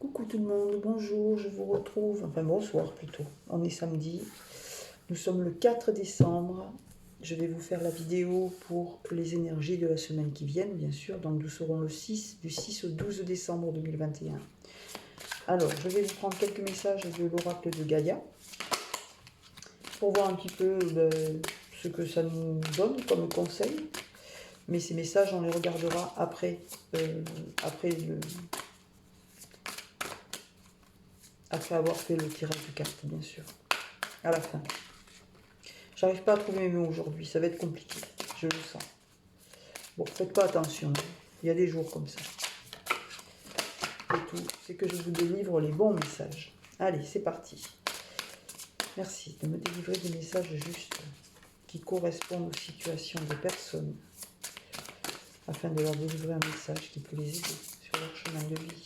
Coucou tout le monde, bonjour, je vous retrouve, enfin bonsoir plutôt, on est samedi, nous sommes le 4 décembre, je vais vous faire la vidéo pour les énergies de la semaine qui viennent bien sûr, donc nous serons du 6 au 12 décembre 2021. Alors, je vais vous prendre quelques messages de l'oracle de Gaïa, pour voir un petit peu ce que ça nous donne comme conseil, mais ces messages on les regardera après avoir fait le tirage de cartes, bien sûr, à la fin. J'arrive pas à trouver mes mots aujourd'hui, ça va être compliqué, je le sens. Bon, faites pas attention, il y a des jours comme ça. Et tout, c'est que je vous délivre les bons messages. Allez, c'est parti. Merci de me délivrer des messages justes qui correspondent aux situations des personnes, afin de leur délivrer un message qui peut les aider sur leur chemin de vie.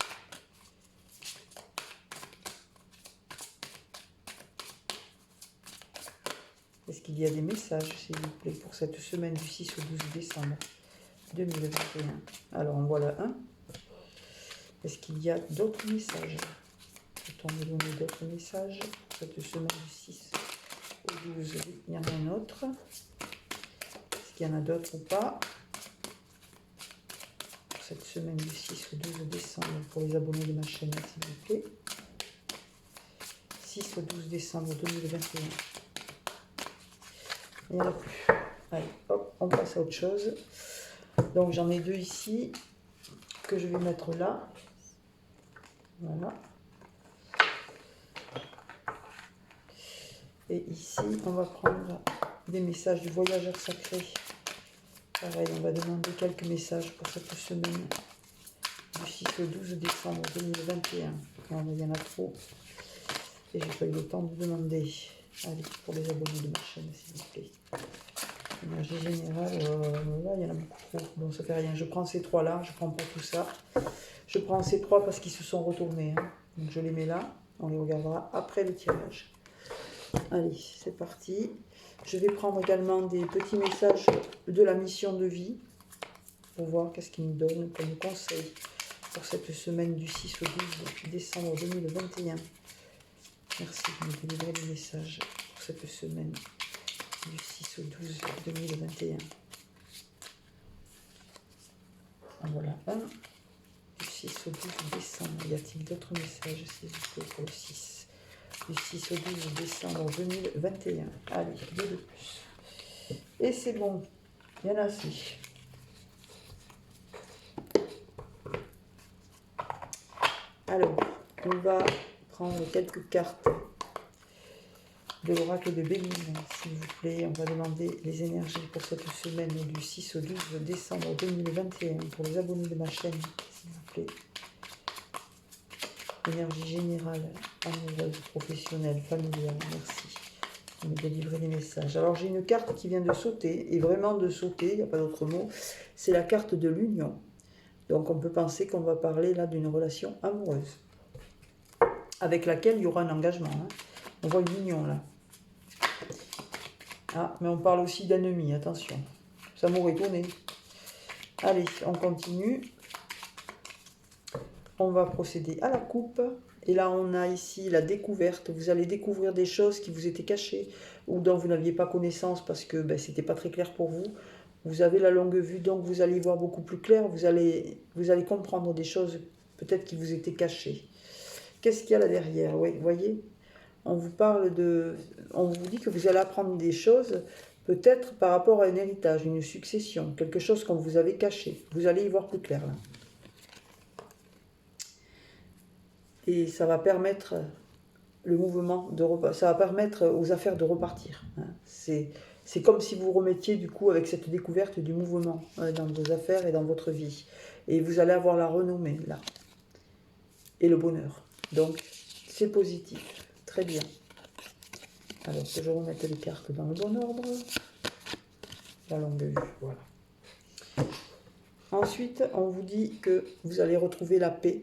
Est-ce qu'il y a des messages, s'il vous plaît, pour cette semaine du 6 au 12 décembre 2021? Alors, en voilà un. Est-ce qu'il y a d'autres messages? Peut-on me donner d'autres messages pour cette semaine du 6 au 12? Il y en a un autre. Est-ce qu'il y en a d'autres ou pas? Pour cette semaine du 6 au 12 décembre, pour les abonnés de ma chaîne, s'il vous plaît. 6 au 12 décembre 2021. Il n'y en a plus. Allez, hop, on passe à autre chose. Donc j'en ai deux ici, que je vais mettre là. Voilà. Et ici, on va prendre des messages du voyageur sacré. Pareil, on va demander quelques messages pour cette semaine du 6 au 12 décembre 2021. Il y en a trop. Et j'ai pas eu le temps de demander. Allez, pour les abonnés de ma chaîne, s'il vous plaît. Énergie générale, là, il y en a beaucoup trop. Bon, ça fait rien. Je prends ces trois-là, je prends pas tout ça. Je prends ces trois parce qu'ils se sont retournés. Hein. Donc je les mets là. On les regardera après le tirage. Allez, c'est parti. Je vais prendre également des petits messages de la mission de vie pour voir qu'est-ce qu'ils nous donnent comme conseil pour cette semaine du 6 au 12 décembre 2021. Merci de me délivrer les messages pour cette semaine du 6 au 12 2021. Voilà un. Du 6 au 12 décembre. Y a-t-il d'autres messages, s'il vous plaît, pour le 6 du 6 au 12 décembre 2021. Allez, deux de plus. Et c'est bon, il y en a assez. Alors, on va prendre quelques cartes de l'oracle de Béline, s'il vous plaît. On va demander les énergies pour cette semaine du 6 au 12 décembre 2021 pour les abonnés de ma chaîne, s'il vous plaît. Énergie générale, amoureuse, professionnelle, familiale, merci de me délivrer les messages. Alors j'ai une carte qui vient de sauter, et vraiment de sauter, il n'y a pas d'autre mot, c'est la carte de l'union. Donc on peut penser qu'on va parler là d'une relation amoureuse, avec laquelle il y aura un engagement. Hein. On voit une union là. Ah, mais on parle aussi d'ennemis, attention, ça m'aurait tourné. Allez, on continue. On va procéder à la coupe. Et là, on a ici la découverte. Vous allez découvrir des choses qui vous étaient cachées ou dont vous n'aviez pas connaissance parce que ce n'était pas très clair pour vous. Vous avez la longue vue, donc vous allez voir beaucoup plus clair. Vous allez comprendre des choses peut-être qui vous étaient cachées. Qu'est-ce qu'il y a là derrière? Oui, vous voyez, on vous parle on vous dit que vous allez apprendre des choses peut-être par rapport à un héritage, une succession, quelque chose qu'on vous avait caché. Vous allez y voir plus clair là. Et ça va permettre le mouvement ça va permettre aux affaires de repartir. Hein. C'est comme si vous remettiez du coup avec cette découverte du mouvement dans vos affaires et dans votre vie. Et vous allez avoir la renommée là. Et le bonheur. Donc c'est positif. Très bien. Alors que je remette les cartes dans le bon ordre. La longue vue, voilà. Ensuite, on vous dit que vous allez retrouver la paix.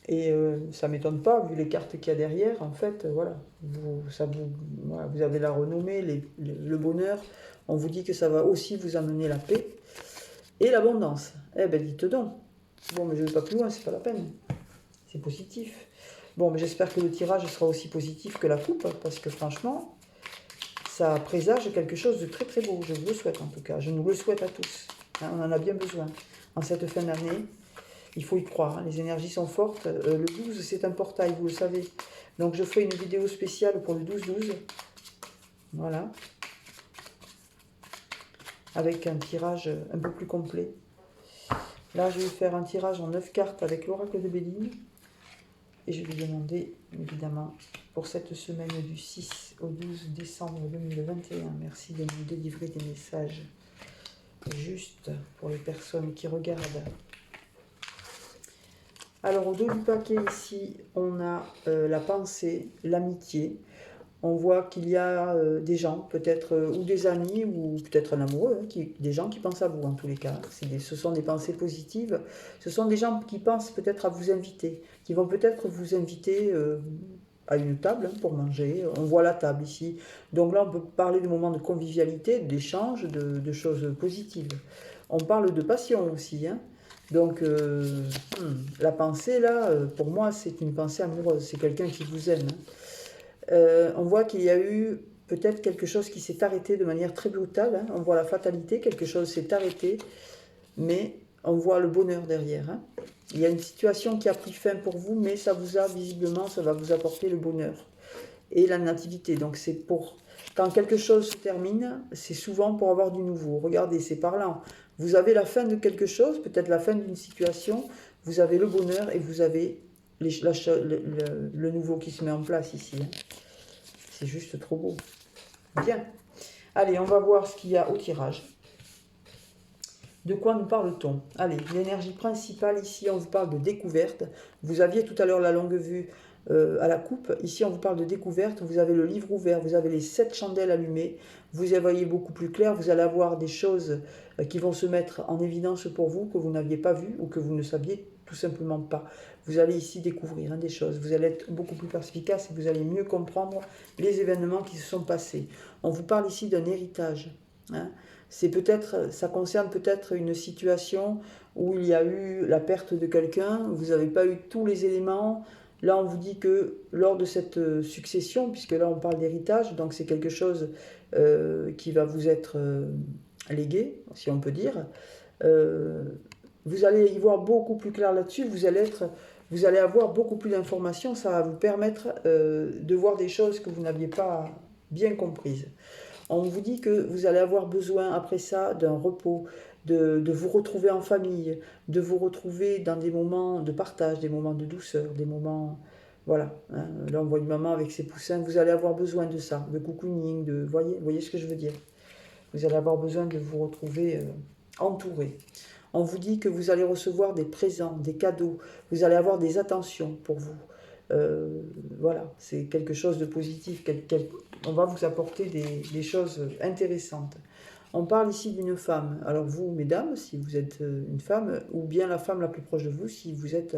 Et ça ne m'étonne pas, vu les cartes qu'il y a derrière, en fait, voilà, vous avez la renommée, le bonheur. On vous dit que ça va aussi vous amener la paix et l'abondance. Eh bien, dites donc. Bon, mais je ne vais pas plus loin, c'est pas la peine. c'est positif. Bon, mais j'espère que le tirage sera aussi positif que la coupe, parce que franchement, ça présage quelque chose de très très beau. Je vous le souhaite en tout cas. Je nous le souhaite à tous. Hein, on en a bien besoin. En cette fin d'année, il faut y croire. Hein, les énergies sont fortes. Le 12, c'est un portail, vous le savez. Donc je ferai une vidéo spéciale pour le 12-12. Voilà. Avec un tirage un peu plus complet. Là, je vais faire un tirage en 9 cartes avec l'oracle de Béline. Et je vais demander, évidemment, pour cette semaine du 6 au 12 décembre 2021, merci de nous délivrer des messages justes pour les personnes qui regardent. Alors, au dos du paquet, ici, on a la pensée, l'amitié. On voit qu'il y a des gens, peut-être, ou des amis, ou peut-être un amoureux, hein, des gens qui pensent à vous, en tous les cas. Ce sont des pensées positives. Ce sont des gens qui pensent peut-être à vous inviter, qui vont peut-être vous inviter à une table hein, pour manger. On voit la table ici. Donc là, on peut parler de moments de convivialité, d'échange, de choses positives. On parle de passion aussi, hein. Donc, la pensée, là, pour moi, c'est une pensée amoureuse. C'est quelqu'un qui vous aime, hein. On voit qu'il y a eu peut-être quelque chose qui s'est arrêté de manière très brutale. Hein. On voit la fatalité, quelque chose s'est arrêté, mais on voit le bonheur derrière. Hein. Il y a une situation qui a pris fin pour vous, mais ça vous a visiblement, ça va vous apporter le bonheur et la nativité. Donc c'est pour, quand quelque chose se termine, c'est souvent pour avoir du nouveau. Regardez, c'est parlant. Vous avez la fin de quelque chose, peut-être la fin d'une situation, vous avez le bonheur et vous avez le nouveau qui se met en place ici. Hein. C'est juste trop beau. Bien. Allez, on va voir ce qu'il y a au tirage. De quoi nous parle-t-on? Allez, l'énergie principale, ici, on vous parle de découverte. Vous aviez tout à l'heure la longue vue à la coupe. Ici, on vous parle de découverte. Vous avez le livre ouvert, vous avez les 7 chandelles allumées. Vous y voyez beaucoup plus clair. Vous allez avoir des choses qui vont se mettre en évidence pour vous, que vous n'aviez pas vues ou que vous ne saviez tout simplement pas. Vous allez ici découvrir des choses. Vous allez être beaucoup plus perspicace et vous allez mieux comprendre les événements qui se sont passés. On vous parle ici d'un héritage. Hein. C'est peut-être, ça concerne peut-être une situation où il y a eu la perte de quelqu'un, vous n'avez pas eu tous les éléments. Là, on vous dit que lors de cette succession, puisque là on parle d'héritage, donc c'est quelque chose qui va vous être légué, si on peut dire. Vous allez y voir beaucoup plus clair là-dessus, vous allez avoir beaucoup plus d'informations, ça va vous permettre de voir des choses que vous n'aviez pas bien comprises. On vous dit que vous allez avoir besoin après ça d'un repos, de vous retrouver en famille, de vous retrouver dans des moments de partage, des moments de douceur, des moments... Voilà, hein. Là on voit une maman avec ses poussins, vous allez avoir besoin de ça, de cocooning, voyez ce que je veux dire. Vous allez avoir besoin de vous retrouver entouré. On vous dit que vous allez recevoir des présents, des cadeaux, vous allez avoir des attentions pour vous. Voilà, c'est quelque chose de positif, on va vous apporter des choses intéressantes. On parle ici d'une femme, alors vous, mesdames, si vous êtes une femme, ou bien la femme la plus proche de vous, si vous êtes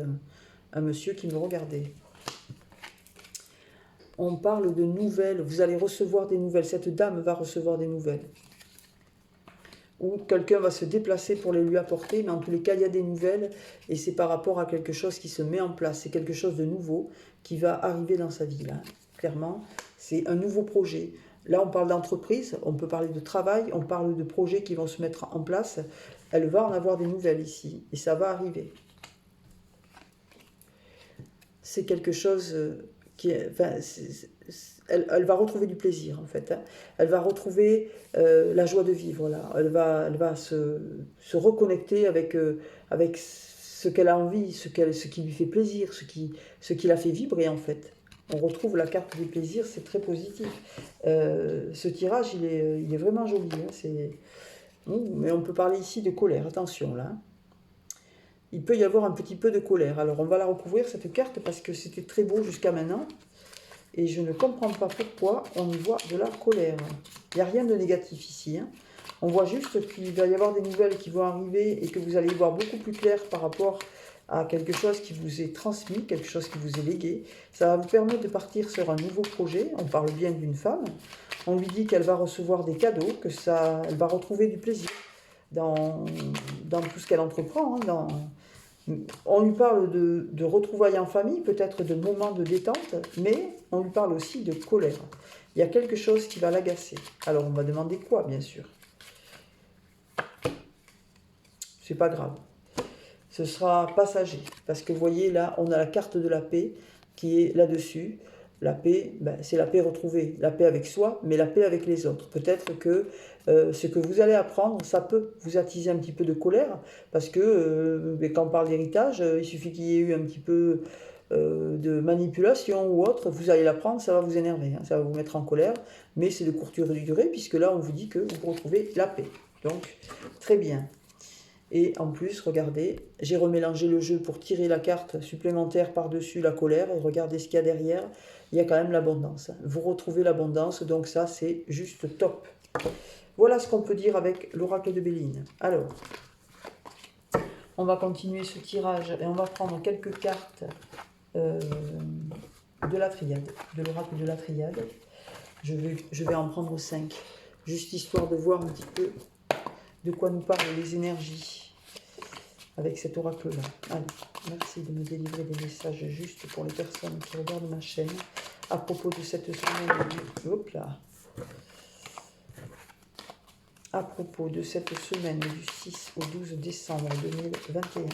un monsieur qui me regardait. On parle de nouvelles, vous allez recevoir des nouvelles, cette dame va recevoir des nouvelles. Ou quelqu'un va se déplacer pour les lui apporter, mais en tous les cas, il y a des nouvelles, et c'est par rapport à quelque chose qui se met en place, c'est quelque chose de nouveau qui va arriver dans sa vie, là. Clairement, c'est un nouveau projet. Là, on parle d'entreprise, on peut parler de travail, on parle de projets qui vont se mettre en place. Elle va en avoir des nouvelles ici, et ça va arriver. C'est quelque chose qui est... Enfin, elle va retrouver du plaisir, en fait. Hein. Elle va retrouver la joie de vivre, là. Elle va se reconnecter avec ce qu'elle a envie, ce qui lui fait plaisir, ce qui la fait vibrer, en fait. On retrouve la carte des plaisirs, c'est très positif. Ce tirage, il est vraiment joli. Hein, mais on peut parler ici de colère, attention, là. Il peut y avoir un petit peu de colère. Alors, on va la recouvrir, cette carte, parce que c'était très beau jusqu'à maintenant. Et je ne comprends pas pourquoi on y voit de la colère. Il n'y a rien de négatif ici. Hein. On voit juste qu'il va y avoir des nouvelles qui vont arriver et que vous allez y voir beaucoup plus clair par rapport à quelque chose qui vous est transmis, quelque chose qui vous est légué. Ça va vous permettre de partir sur un nouveau projet. On parle bien d'une femme. On lui dit qu'elle va recevoir des cadeaux, elle va retrouver du plaisir dans tout ce qu'elle entreprend, hein, On lui parle de retrouvailles en famille, peut-être de moments de détente, mais on lui parle aussi de colère. Il y a quelque chose qui va l'agacer. Alors on va demander quoi, bien sûr. C'est pas grave. Ce sera passager. Parce que vous voyez, là, on a la carte de la paix qui est là-dessus. La paix, ben, c'est la paix retrouvée. La paix avec soi, mais la paix avec les autres. Peut-être que ce que vous allez apprendre, ça peut vous attiser un petit peu de colère. Parce que ben, quand on parle d'héritage, il suffit qu'il y ait eu un petit peu de manipulation ou autre. Vous allez l'apprendre, ça va vous énerver. Hein, ça va vous mettre en colère. Mais c'est de courte durée, puisque là, on vous dit que vous retrouvez la paix. Donc, très bien. Et en plus, regardez, j'ai remélangé le jeu pour tirer la carte supplémentaire par-dessus la colère. Et regardez ce qu'il y a derrière. Il y a quand même l'abondance. Vous retrouvez l'abondance, donc ça, c'est juste top. Voilà ce qu'on peut dire avec l'oracle de Béline. Alors, on va continuer ce tirage et on va prendre quelques cartes de la triade, de l'oracle de la triade. Je vais en prendre 5, juste histoire de voir un petit peu de quoi nous parlent les énergies avec cet oracle-là. Allez, merci de me délivrer des messages justes pour les personnes qui regardent ma chaîne à propos de cette semaine du... Hop là. À propos de cette semaine du 6 au 12 décembre 2021.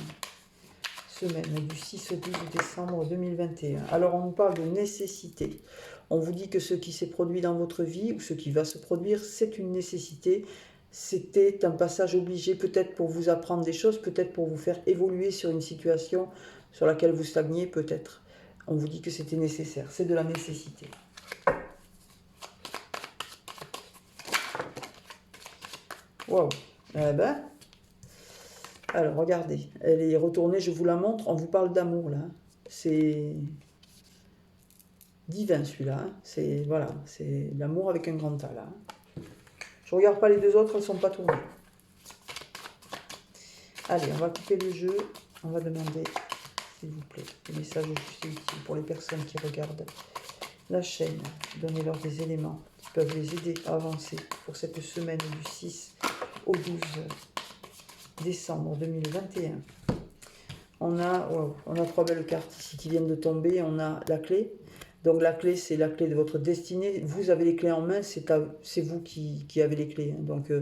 Semaine du 6 au 12 décembre 2021. Alors, on nous parle de nécessité. On vous dit que ce qui s'est produit dans votre vie ou ce qui va se produire, c'est une nécessité. C'était un passage obligé, peut-être pour vous apprendre des choses, peut-être pour vous faire évoluer sur une situation sur laquelle vous stagniez, peut-être. On vous dit que c'était nécessaire, c'est de la nécessité. Waouh. Eh ben, alors regardez, elle est retournée, je vous la montre, on vous parle d'amour là. C'est divin celui-là, hein. C'est voilà, c'est l'amour avec un grand A là. Je regarde pas les deux autres, elles ne sont pas tournées. Allez, on va couper le jeu. On va demander, s'il vous plaît, des messages justes et utiles pour les personnes qui regardent la chaîne. Donnez-leur des éléments qui peuvent les aider à avancer pour cette semaine du 6 au 12 décembre 2021. On a 3 belles cartes ici qui viennent de tomber. On a la clé. Donc la clé, c'est la clé de votre destinée. Vous avez les clés en main, c'est vous qui avez les clés. Hein. Donc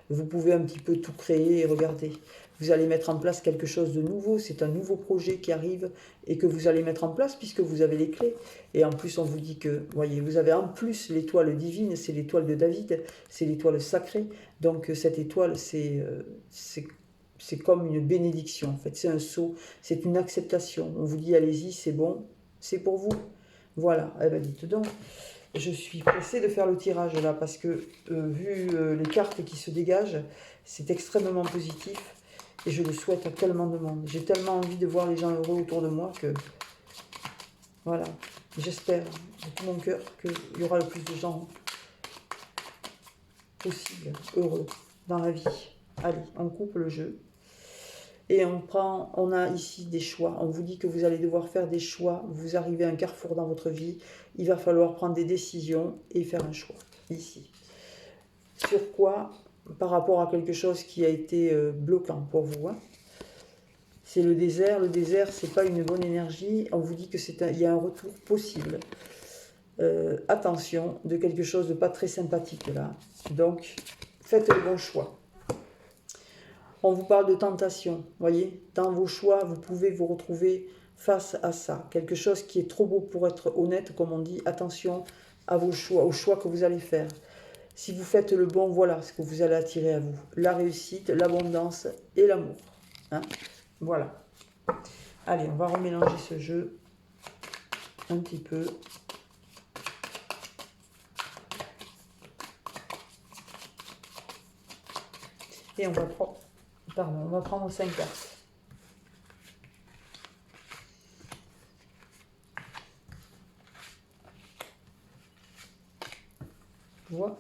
vous pouvez un petit peu tout créer et regarder. Vous allez mettre en place quelque chose de nouveau. C'est un nouveau projet qui arrive et que vous allez mettre en place puisque vous avez les clés. Et en plus, on vous dit que, voyez, vous avez en plus l'étoile divine, c'est l'étoile de David, c'est l'étoile sacrée. Donc cette étoile, c'est comme une bénédiction. En fait, c'est un sceau, c'est une acceptation. On vous dit, allez-y, c'est bon, c'est pour vous. Voilà, eh ben dites donc, je suis pressée de faire le tirage là, parce que vu les cartes qui se dégagent, c'est extrêmement positif, et je le souhaite à tellement de monde. J'ai tellement envie de voir les gens heureux autour de moi que, voilà, j'espère de tout mon cœur qu'il y aura le plus de gens possible, heureux, dans la vie. Allez, on coupe le jeu. Et on a ici des choix. On vous dit que vous allez devoir faire des choix. Vous arrivez à un carrefour dans votre vie. Il va falloir prendre des décisions et faire un choix. Ici. Sur quoi? Par rapport à quelque chose qui a été bloquant pour vous. Hein. C'est le désert. Le désert, c'est pas une bonne énergie. On vous dit qu'il y a un retour possible. Attention, de quelque chose de pas très sympathique là. Donc, faites le bon choix. On vous parle de tentation, voyez, dans vos choix, vous pouvez vous retrouver face à ça. Quelque chose qui est trop beau pour être honnête, comme on dit, attention à vos choix, aux choix que vous allez faire. Si vous faites le bon, voilà ce que vous allez attirer à vous. La réussite, l'abondance et l'amour. Hein, voilà. Allez, on va remélanger ce jeu un petit peu. Et on va prendre 5 cartes. Voilà.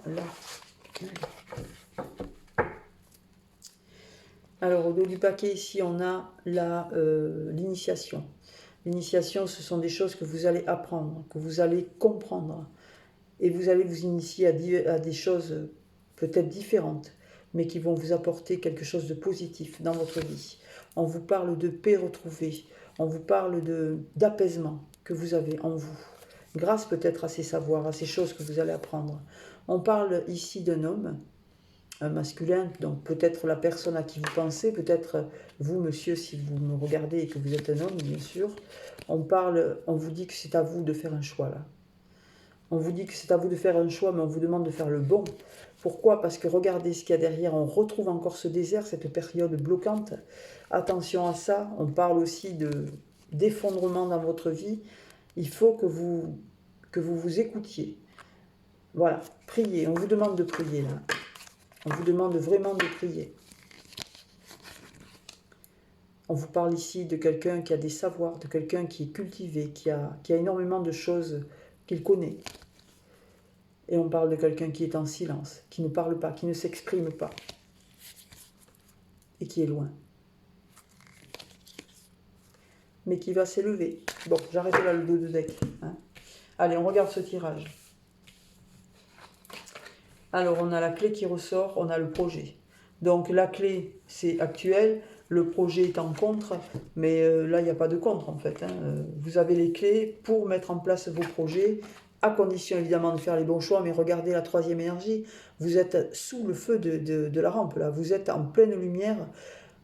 Alors, au dos du paquet, ici, on a l'initiation. L'initiation, ce sont des choses que vous allez apprendre, que vous allez comprendre. Et vous allez vous initier à des choses peut-être différentes, mais qui vont vous apporter quelque chose de positif dans votre vie. On vous parle de paix retrouvée. On vous parle d'apaisement que vous avez en vous. Grâce peut-être à ces savoirs, à ces choses que vous allez apprendre. On parle ici d'un homme, un masculin, donc peut-être la personne à qui vous pensez, peut-être vous, monsieur, si vous me regardez et que vous êtes un homme, bien sûr. On vous dit que c'est à vous de faire un choix là. On vous dit que c'est à vous de faire un choix, mais on vous demande de faire le bon. Pourquoi? Parce que regardez ce qu'il y a derrière, on retrouve encore ce désert, cette période bloquante. Attention à ça, on parle aussi d'effondrement dans votre vie. Il faut que vous écoutiez. Voilà, priez, on vous demande de prier là. On vous demande vraiment de prier. On vous parle ici de quelqu'un qui a des savoirs, de quelqu'un qui est cultivé, qui a énormément de choses qu'il connaît. Et on parle de quelqu'un qui est en silence, qui ne parle pas, qui ne s'exprime pas. Et qui est loin. Mais qui va s'élever. Bon, j'arrête là le dos de deck. Hein. Allez, on regarde ce tirage. Alors, on a la clé qui ressort, on a le projet. Donc, la clé, c'est actuel. Le projet est en contre, mais là, il n'y a pas de contre, en fait. Hein. Vous avez les clés pour mettre en place vos projets, à condition, évidemment, de faire les bons choix. Mais regardez la troisième énergie. Vous êtes sous le feu de la rampe, là. Vous êtes en pleine lumière.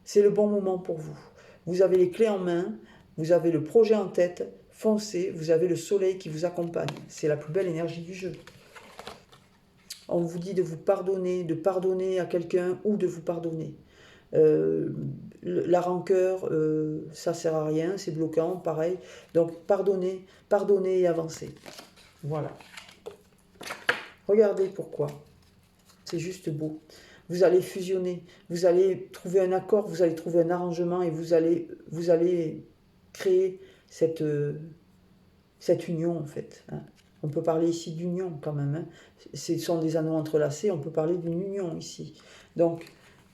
C'est le bon moment pour vous. Vous avez les clés en main, vous avez le projet en tête, foncez, vous avez le soleil qui vous accompagne. C'est la plus belle énergie du jeu. On vous dit de pardonner à quelqu'un ou de vous pardonner. La rancœur, ça ne sert à rien, c'est bloquant, pareil. Donc pardonnez et avancez. Voilà. Regardez pourquoi. C'est juste beau. Vous allez fusionner, vous allez trouver un accord, vous allez trouver un arrangement et vous allez créer cette union en fait. Hein. On peut parler ici d'union quand même. Hein. Ce sont des anneaux entrelacés, on peut parler d'une union ici. Donc,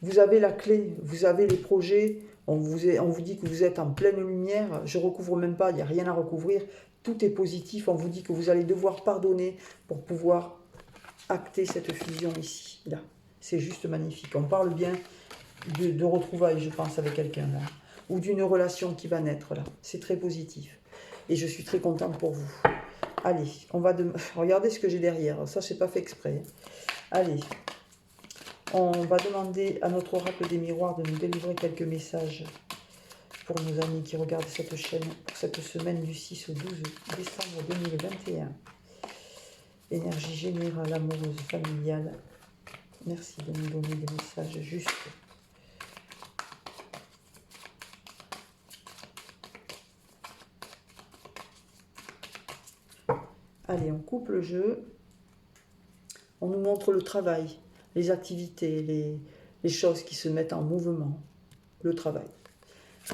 vous avez la clé, vous avez les projets, on vous dit que vous êtes en pleine lumière, je ne recouvre même pas, il n'y a rien à recouvrir, tout est positif, on vous dit que vous allez devoir pardonner pour pouvoir acter cette fusion ici, là. C'est juste magnifique. On parle bien de retrouvailles, je pense, avec quelqu'un là, ou d'une relation qui va naître là. C'est très positif. Et je suis très contente pour vous. Allez, regardez ce que j'ai derrière. Ça, je n'ai pas fait exprès. Allez, on va demander à notre oracle des miroirs de nous délivrer quelques messages pour nos amis qui regardent cette chaîne pour cette semaine du 6 au 12 décembre 2021. Énergie générale, amoureuse, familiale. Merci de nous donner des messages justes. Allez, on coupe le jeu. On nous montre le travail, les activités, les choses qui se mettent en mouvement. Le travail.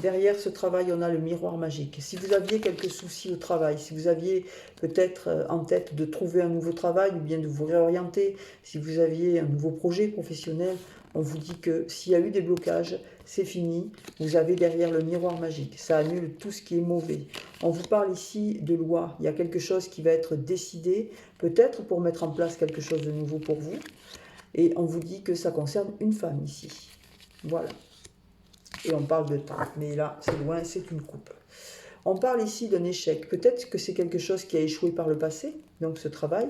Derrière ce travail, on a le miroir magique. Si vous aviez quelques soucis au travail, si vous aviez peut-être en tête de trouver un nouveau travail ou bien de vous réorienter, si vous aviez un nouveau projet professionnel, on vous dit que s'il y a eu des blocages, c'est fini. Vous avez derrière le miroir magique. Ça annule tout ce qui est mauvais. On vous parle ici de loi. Il y a quelque chose qui va être décidé, peut-être pour mettre en place quelque chose de nouveau pour vous. Et on vous dit que ça concerne une femme ici. Voilà. Et on parle de temps, mais là, c'est loin, c'est une coupe. On parle ici d'un échec. Peut-être que c'est quelque chose qui a échoué par le passé, donc ce travail.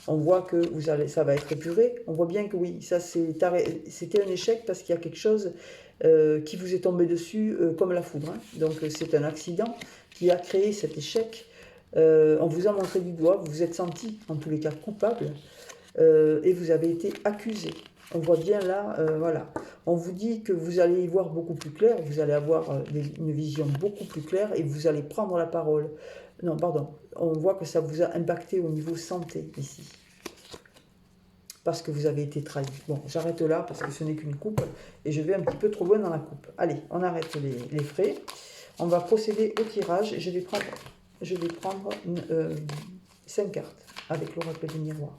On voit que ça va être épuré. On voit bien que oui, ça c'était un échec parce qu'il y a quelque chose qui vous est tombé dessus comme la foudre. Hein. Donc c'est un accident qui a créé cet échec. On vous a montré du doigt, vous vous êtes senti en tous les cas coupable et vous avez été accusé. On voit bien là, voilà. On vous dit que vous allez y voir beaucoup plus clair, vous allez avoir une vision beaucoup plus claire et vous allez prendre la parole. Non, pardon. On voit que ça vous a impacté au niveau santé ici. Parce que vous avez été trahi. Bon, j'arrête là parce que ce n'est qu'une coupe et je vais un petit peu trop loin dans la coupe. Allez, on arrête les frais. On va procéder au tirage. Je vais prendre 5 cartes avec l'oracle des miroirs.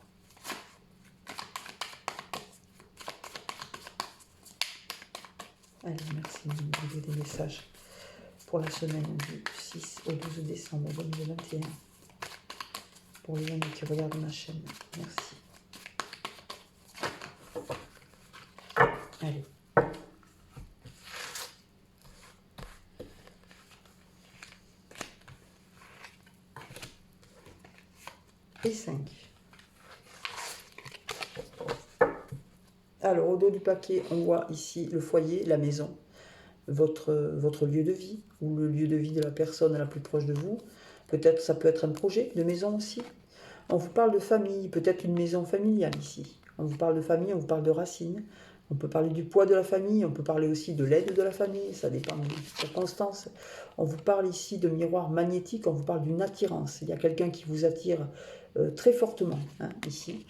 Allez, merci de vous des messages pour la semaine du 6 au 12 décembre 2021. Pour les amis qui regardent ma chaîne. Merci. Allez. et 5. Alors, au dos du paquet, on voit ici le foyer, la maison, votre lieu de vie, ou le lieu de vie de la personne la plus proche de vous. Peut-être ça peut être un projet de maison aussi. On vous parle de famille, peut-être une maison familiale ici. On vous parle de famille, on vous parle de racines. On peut parler du poids de la famille, on peut parler aussi de l'aide de la famille, ça dépend des circonstances. On vous parle ici de miroir magnétique, on vous parle d'une attirance. Il y a quelqu'un qui vous attire très fortement, hein, ici.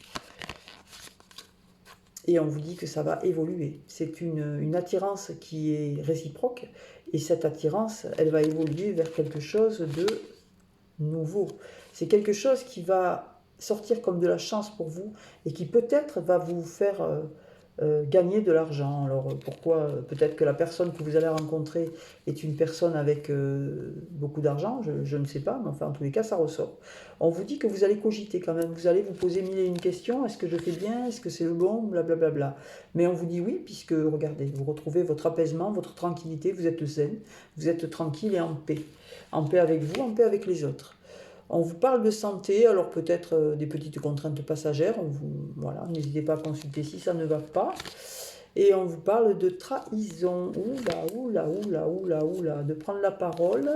Et on vous dit que ça va évoluer. C'est une attirance qui est réciproque, et cette attirance, elle va évoluer vers quelque chose de nouveau. C'est quelque chose qui va sortir comme de la chance pour vous, et qui peut-être va vous faire gagner de l'argent. Alors pourquoi? Peut-être que la personne que vous allez rencontrer est une personne avec beaucoup d'argent, je ne sais pas, mais enfin en tous les cas ça ressort. On vous dit que vous allez cogiter quand même, vous allez vous poser mille et une questions, est-ce que je fais bien, est-ce que c'est le bon, blablabla. Bla bla bla. Mais on vous dit oui, puisque regardez, vous retrouvez votre apaisement, votre tranquillité, vous êtes zen, vous êtes tranquille et en paix avec vous, en paix avec les autres. On vous parle de santé, alors peut-être des petites contraintes passagères, voilà, n'hésitez pas à consulter si ça ne va pas. Et on vous parle de trahison, oula, de prendre la parole.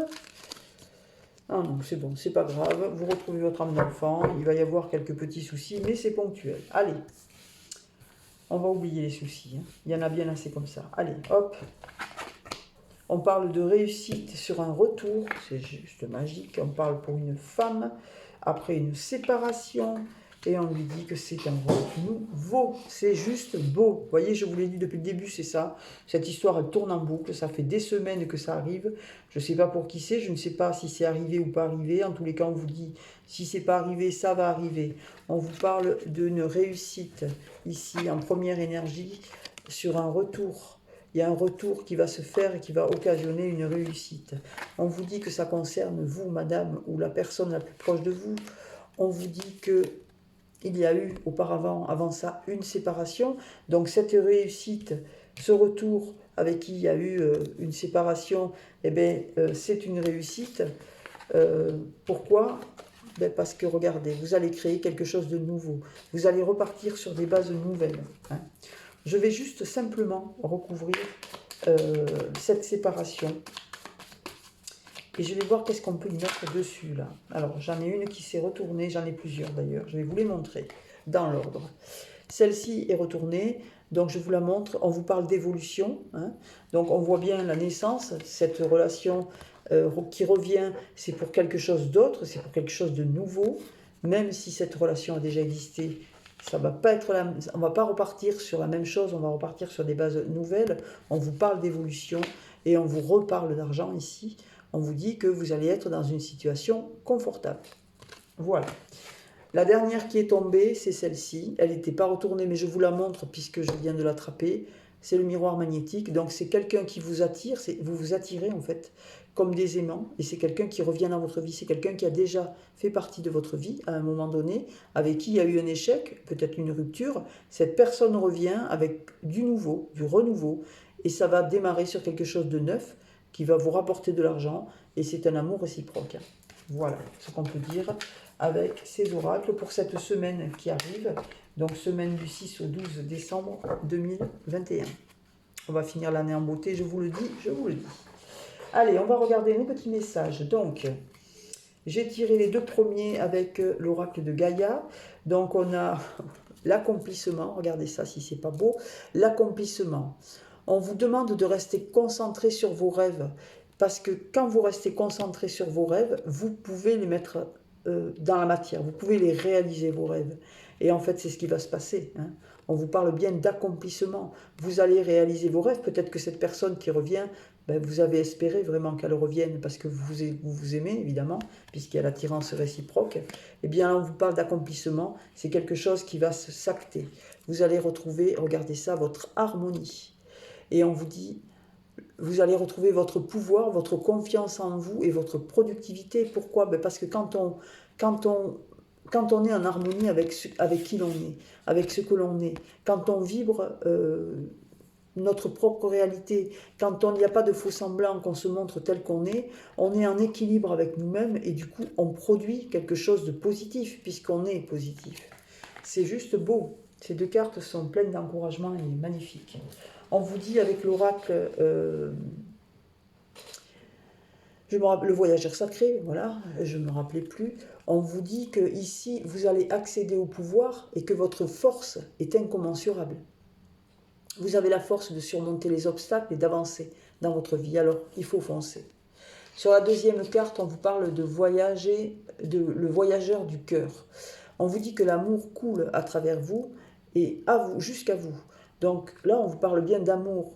Ah non, c'est bon, c'est pas grave, vous retrouvez votre âme d'enfant, il va y avoir quelques petits soucis, mais c'est ponctuel. Allez, on va oublier les soucis, hein. Il y en a bien assez comme ça. Allez, hop. On parle de réussite sur un retour, c'est juste magique. On parle pour une femme, après une séparation, et on lui dit que c'est un nouveau. C'est juste beau. Vous voyez, je vous l'ai dit depuis le début, c'est ça. Cette histoire, elle tourne en boucle. Ça fait des semaines que ça arrive. Je ne sais pas pour qui c'est, je ne sais pas si c'est arrivé ou pas arrivé. En tous les cas, on vous dit, si c'est pas arrivé, ça va arriver. On vous parle d'une réussite, ici, en première énergie, sur un retour. Il y a un retour qui va se faire et qui va occasionner une réussite. On vous dit que ça concerne vous, madame, ou la personne la plus proche de vous. On vous dit qu'il y a eu auparavant, avant ça, une séparation. Donc cette réussite, ce retour avec qui il y a eu une séparation, eh bien, c'est une réussite. Pourquoi? Ben parce que regardez, vous allez créer quelque chose de nouveau. Vous allez repartir sur des bases nouvelles, hein. Je vais juste simplement recouvrir cette séparation. Et je vais voir qu'est-ce qu'on peut y mettre dessus, là. Alors, j'en ai une qui s'est retournée, j'en ai plusieurs d'ailleurs. Je vais vous les montrer dans l'ordre. Celle-ci est retournée, donc je vous la montre. On vous parle d'évolution, hein. Donc, on voit bien la naissance, cette relation qui revient, c'est pour quelque chose d'autre, c'est pour quelque chose de nouveau. Même si cette relation a déjà existé, ça va pas être on va pas repartir sur la même chose, on va repartir sur des bases nouvelles. On vous parle d'évolution et on vous reparle d'argent ici. On vous dit que vous allez être dans une situation confortable. Voilà. La dernière qui est tombée, c'est celle-ci. Elle n'était pas retournée, mais je vous la montre puisque je viens de l'attraper. C'est le miroir magnétique. Donc c'est quelqu'un qui vous attire, vous vous attirez en fait comme des aimants, et c'est quelqu'un qui revient dans votre vie, c'est quelqu'un qui a déjà fait partie de votre vie à un moment donné, avec qui il y a eu un échec, peut-être une rupture. Cette personne revient avec du nouveau, du renouveau, et ça va démarrer sur quelque chose de neuf qui va vous rapporter de l'argent, et c'est un amour réciproque. Voilà ce qu'on peut dire avec ces oracles pour cette semaine qui arrive, donc semaine du 6 au 12 décembre 2021. On va finir l'année en beauté, je vous le dis, je vous le dis. Allez, on va regarder nos petits messages. Donc, j'ai tiré les deux premiers avec l'oracle de Gaïa. Donc, on a l'accomplissement. Regardez ça, si c'est pas beau. L'accomplissement. On vous demande de rester concentré sur vos rêves. Parce que quand vous restez concentré sur vos rêves, vous pouvez les mettre dans la matière. Vous pouvez les réaliser, vos rêves. Et en fait, c'est ce qui va se passer, hein. On vous parle bien d'accomplissement. Vous allez réaliser vos rêves. Peut-être que cette personne qui revient, ben, vous avez espéré vraiment qu'elle revienne parce que vous aimez, évidemment, puisqu'il y a l'attirance réciproque. Eh bien, on vous parle d'accomplissement. C'est quelque chose qui va s'acter. Vous allez retrouver, regardez ça, votre harmonie. Et on vous dit, vous allez retrouver votre pouvoir, votre confiance en vous et votre productivité. Pourquoi? Ben parce que quand on est en harmonie avec qui l'on est, avec ce que l'on est, quand on vibre notre propre réalité. Quand il n'y a pas de faux semblant, qu'on se montre tel qu'on est, on est en équilibre avec nous-mêmes et du coup, on produit quelque chose de positif puisqu'on est positif. C'est juste beau. Ces deux cartes sont pleines d'encouragement et magnifiques. On vous dit avec l'oracle, le voyageur sacré, voilà, je ne me rappelais plus. On vous dit que ici, vous allez accéder au pouvoir et que votre force est incommensurable. Vous avez la force de surmonter les obstacles et d'avancer dans votre vie. Alors, il faut foncer. Sur la deuxième carte, on vous parle de voyager, le voyageur du cœur. On vous dit que l'amour coule à travers vous et à vous, jusqu'à vous. Donc là, on vous parle bien d'amour.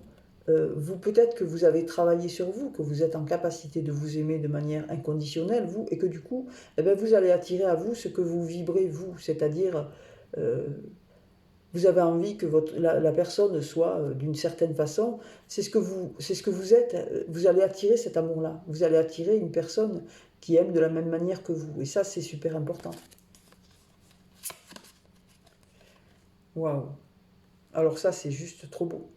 Vous, peut-être que vous avez travaillé sur vous, que vous êtes en capacité de vous aimer de manière inconditionnelle, vous, et que du coup, eh bien, vous allez attirer à vous ce que vous vibrez, vous, c'est-à-dire vous avez envie que la personne soit d'une certaine façon, c'est ce que vous êtes, vous allez attirer cet amour-là, vous allez attirer une personne qui aime de la même manière que vous, et ça c'est super important. Waouh! Alors ça c'est juste trop beau.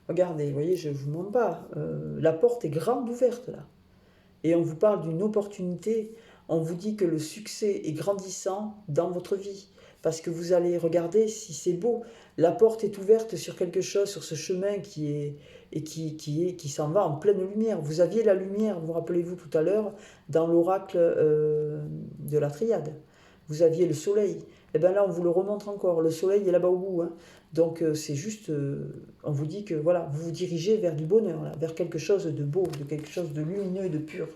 Regardez, vous voyez, je ne vous montre pas, la porte est grande ouverte là, et on vous parle d'une opportunité, on vous dit que le succès est grandissant dans votre vie, parce que vous allez regarder si c'est beau. La porte est ouverte sur quelque chose, sur ce chemin qui s'en va en pleine lumière. Vous aviez la lumière, vous rappelez-vous tout à l'heure, dans l'oracle de la triade. Vous aviez le soleil. Et bien là, on vous le remontre encore. Le soleil est là-bas au bout. Hein. Donc c'est juste, on vous dit que voilà, vous vous dirigez vers du bonheur, là, vers quelque chose de beau, de quelque chose de lumineux et de pur.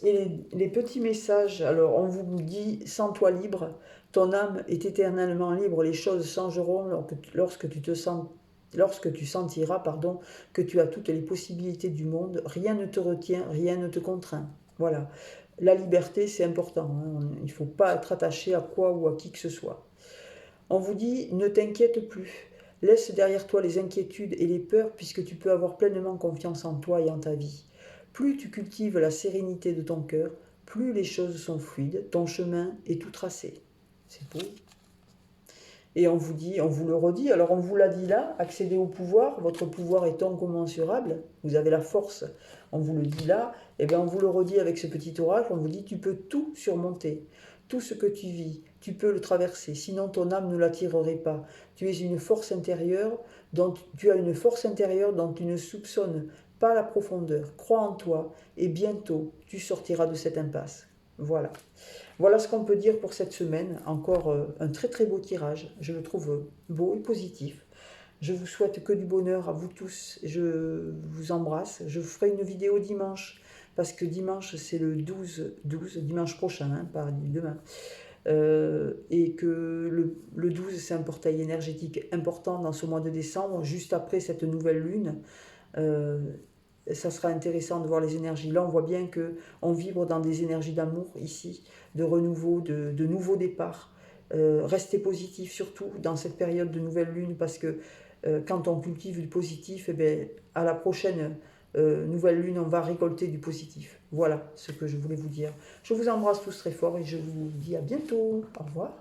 Et les petits messages, alors on vous dit, sens-toi libre, ton âme est éternellement libre, les choses changeront lorsque tu sentiras que tu as toutes les possibilités du monde, rien ne te retient, rien ne te contraint. Voilà, la liberté c'est important, hein. Il ne faut pas être attaché à quoi ou à qui que ce soit. On vous dit, ne t'inquiète plus, laisse derrière toi les inquiétudes et les peurs puisque tu peux avoir pleinement confiance en toi et en ta vie. Plus tu cultives la sérénité de ton cœur, plus les choses sont fluides, ton chemin est tout tracé. C'est beau. Et on vous dit, on vous le redit, alors on vous l'a dit là, accédez au pouvoir, votre pouvoir est incommensurable, vous avez la force, on vous le dit là, et bien on vous le redit avec ce petit oracle, on vous dit tu peux tout surmonter, tout ce que tu vis, tu peux le traverser, sinon ton âme ne l'attirerait pas. Tu as une force intérieure dont tu ne soupçonnes pas la profondeur. Crois en toi et bientôt tu sortiras de cette impasse. Voilà. Voilà ce qu'on peut dire pour cette semaine. Encore un très très beau tirage. Je le trouve beau et positif. Je vous souhaite que du bonheur à vous tous. Je vous embrasse. Je vous ferai une vidéo dimanche. Parce que dimanche, c'est le 12, dimanche prochain, hein, pas demain. Et que le 12, c'est un portail énergétique important dans ce mois de décembre, juste après cette nouvelle lune. Ça sera intéressant de voir les énergies. Là, on voit bien qu'on vibre dans des énergies d'amour ici, de renouveau, de nouveaux départs. Restez positif surtout dans cette période de nouvelle lune parce que quand on cultive du positif, eh bien, à la prochaine nouvelle lune, on va récolter du positif. Voilà ce que je voulais vous dire. Je vous embrasse tous très fort et je vous dis à bientôt. Au revoir.